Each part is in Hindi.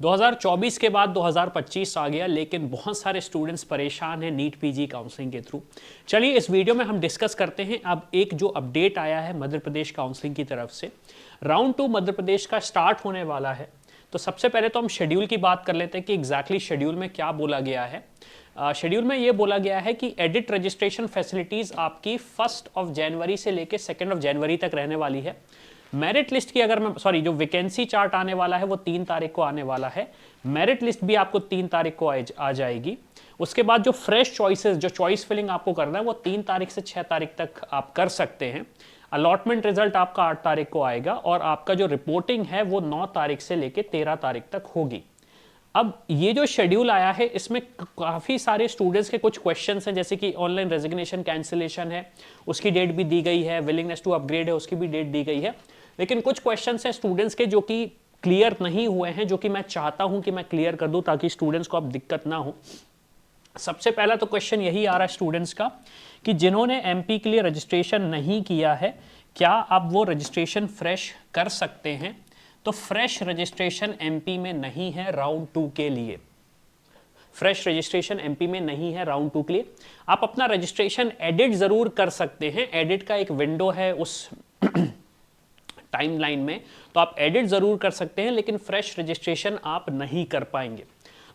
2024 के बाद 2025 आ गया, लेकिन बहुत सारे स्टूडेंट्स परेशान हैं नीट पीजी काउंसलिंग के थ्रू। चलिए इस वीडियो में हम डिस्कस करते हैं अब एक जो अपडेट आया है मध्य प्रदेश काउंसलिंग की तरफ से। राउंड 2 मध्य प्रदेश का स्टार्ट होने वाला है। तो सबसे पहले तो हम शेड्यूल की बात कर लेते हैं कि एग्जैक्टली शेड्यूल में क्या बोला गया है। शेड्यूल में ये बोला गया है कि एडिट रजिस्ट्रेशन फैसिलिटीज़ आपकी 1 जनवरी से लेकर 2 जनवरी तक रहने वाली है। मेरिट लिस्ट की अगर मैं जो वैकेंसी चार्ट आने वाला है वो 3 तारीख को आने वाला है। मेरिट लिस्ट भी आपको 3 तारीख को आ जाएगी। उसके बाद जो फ्रेश चॉइसेस, जो चॉइस फिलिंग आपको करना है वो 3 तारीख से 6 तारीख तक आप कर सकते हैं। अलॉटमेंट रिजल्ट आपका 8 तारीख को आएगा और आपका जो रिपोर्टिंग है वो 9 तारीख से लेकर 13 तारीख तक होगी। अब ये जो शेड्यूल आया है इसमें काफ़ी सारे स्टूडेंट्स के कुछ क्वेश्चंस हैं, जैसे कि ऑनलाइन रेजिग्नेशन कैंसिलेशन है उसकी डेट भी दी गई है, विलिंगनेस टू अपग्रेड है उसकी भी डेट दी गई है। लेकिन कुछ क्वेश्चंस हैं स्टूडेंट्स के जो कि क्लियर नहीं हुए हैं, जो कि मैं चाहता हूं कि मैं क्लियर कर दूं ताकि स्टूडेंट्स को अब दिक्कत ना हो। सबसे पहला तो क्वेश्चन यही आ रहा है स्टूडेंट्स का कि जिन्होंने एमपी के लिए रजिस्ट्रेशन नहीं किया है क्या अब वो रजिस्ट्रेशन फ्रेश कर सकते हैं। तो फ्रेश रजिस्ट्रेशन एमपी में नहीं है राउंड 2 के लिए। फ्रेश रजिस्ट्रेशन एमपी में नहीं है राउंड 2 के लिए। आप अपना रजिस्ट्रेशन एडिट जरूर कर सकते हैं, एडिट का एक विंडो है उस टाइमलाइन में, तो आप एडिट जरूर कर सकते हैं, लेकिन फ्रेश रजिस्ट्रेशन आप नहीं कर पाएंगे।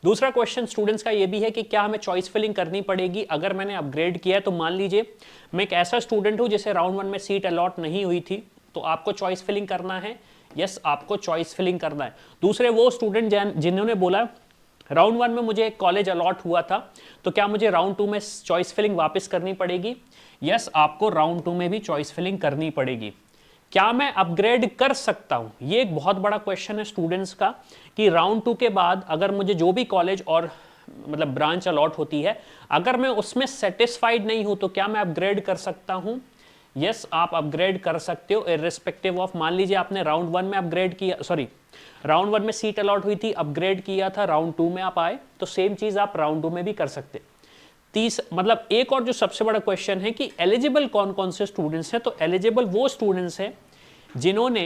दूसरा क्वेश्चन स्टूडेंट्स का ये भी है कि क्या हमें चॉइस फिलिंग करनी पड़ेगी अगर मैंने अपग्रेड किया है। तो मान लीजिए मैं एक ऐसा स्टूडेंट हूं जिसे राउंड 1 में सीट अलॉट नहीं हुई थी, तो आपको चॉइस फिलिंग करना है। यस, आपको चॉइस फिलिंग करना है। दूसरे वो स्टूडेंट जिन्होंने बोला राउंड 1 में मुझे एक कॉलेज अलॉट हुआ था, तो क्या मुझे राउंड 2 में चॉइस फिलिंग वापस करनी पड़ेगी। यस, आपको राउंड 2 में भी चॉइस फिलिंग करनी पड़ेगी। क्या मैं अपग्रेड कर सकता हूं, ये एक बहुत बड़ा क्वेश्चन है स्टूडेंट्स का कि राउंड 2 के बाद अगर मुझे जो भी कॉलेज और ब्रांच अलॉट होती है अगर मैं उसमें सेटिस्फाइड नहीं हूं तो क्या मैं अपग्रेड कर सकता हूं। यस, आप अपग्रेड कर सकते हो इर्रिस्पेक्टिव ऑफ, मान लीजिए आपने राउंड 1 में अपग्रेड किया, राउंड 1 में सीट अलॉट हुई थी, अपग्रेड किया था, राउंड 2 में आप आए, तो सेम चीज आप राउंड 2 में भी कर सकते। एक और जो सबसे बड़ा क्वेश्चन है कि एलिजिबल कौन कौन से स्टूडेंट्स हैं। तो एलिजिबल वो स्टूडेंट्स हैं जिन्होंने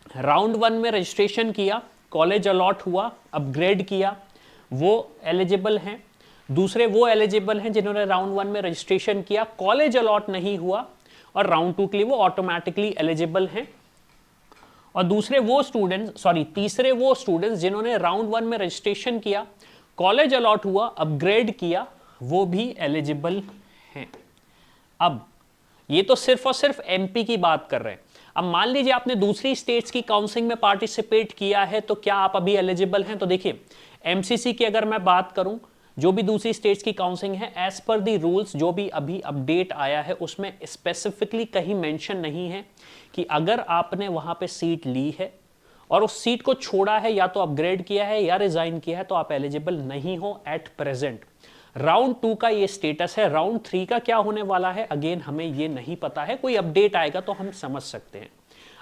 राउंड 1 में रजिस्ट्रेशन किया, कॉलेज अलॉट हुआ, अपग्रेड किया, वो एलिजिबल हैं। दूसरे वो एलिजिबल हैं जिन्होंने राउंड 1 में रजिस्ट्रेशन किया, कॉलेज अलॉट नहीं हुआ और राउंड 2 के लिए वो ऑटोमेटिकली एलिजिबल हैं। और तीसरे वो स्टूडेंट्स जिन्होंने राउंड 1 में रजिस्ट्रेशन किया, कॉलेज अलॉट हुआ, अपग्रेड किया, वो भी एलिजिबल हैं। अब ये तो सिर्फ और सिर्फ एमपी की बात कर रहे हैं। अब मान लीजिए आपने दूसरी स्टेट्स की काउंसलिंग में पार्टिसिपेट किया है, तो क्या आप अभी एलिजिबल हैं। तो देखिए एमसीसी की अगर मैं बात करूं, जो भी दूसरी स्टेट्स की काउंसलिंग है, एज पर दी रूल्स जो भी अभी अपडेट आया है उसमें स्पेसिफिकली कहीं मेंशन नहीं है कि अगर आपने वहां पे सीट ली है और उस सीट को छोड़ा है, या तो अपग्रेड किया है या रिजाइन किया है, तो आप एलिजिबल नहीं हो एट प्रेजेंट। राउंड 2 का ये स्टेटस है। राउंड 3 का क्या होने वाला है अगेन हमें ये नहीं पता है, कोई अपडेट आएगा तो हम समझ सकते हैं।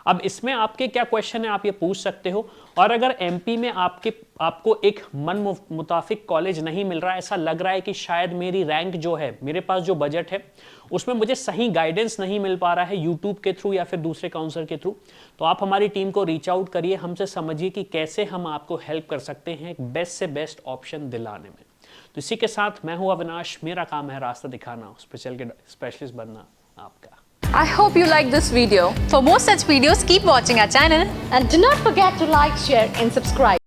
अब इसमें आपके क्या क्वेश्चन है आप ये पूछ सकते हो। और अगर एमपी में आपको एक मन मुताबिक कॉलेज नहीं मिल रहा है, ऐसा लग रहा है कि शायद मेरी रैंक जो है, मेरे पास जो बजट है उसमें मुझे सही गाइडेंस नहीं मिल पा रहा है यूट्यूब के थ्रू या फिर दूसरे काउंसलर के थ्रू, तो आप हमारी टीम को रीच आउट करिए, हमसे समझिए कि कैसे हम आपको हेल्प कर सकते हैं एक बेस्ट से बेस्ट ऑप्शन दिलाने में। तो इसी के साथ मैं हूं अविनाश, मेरा काम है रास्ता दिखाना, उस पर चल के स्पेशलिस्ट बनना आपका। I hope you like this video. For more such videos, keep watching our channel and do not forget to like, share and subscribe.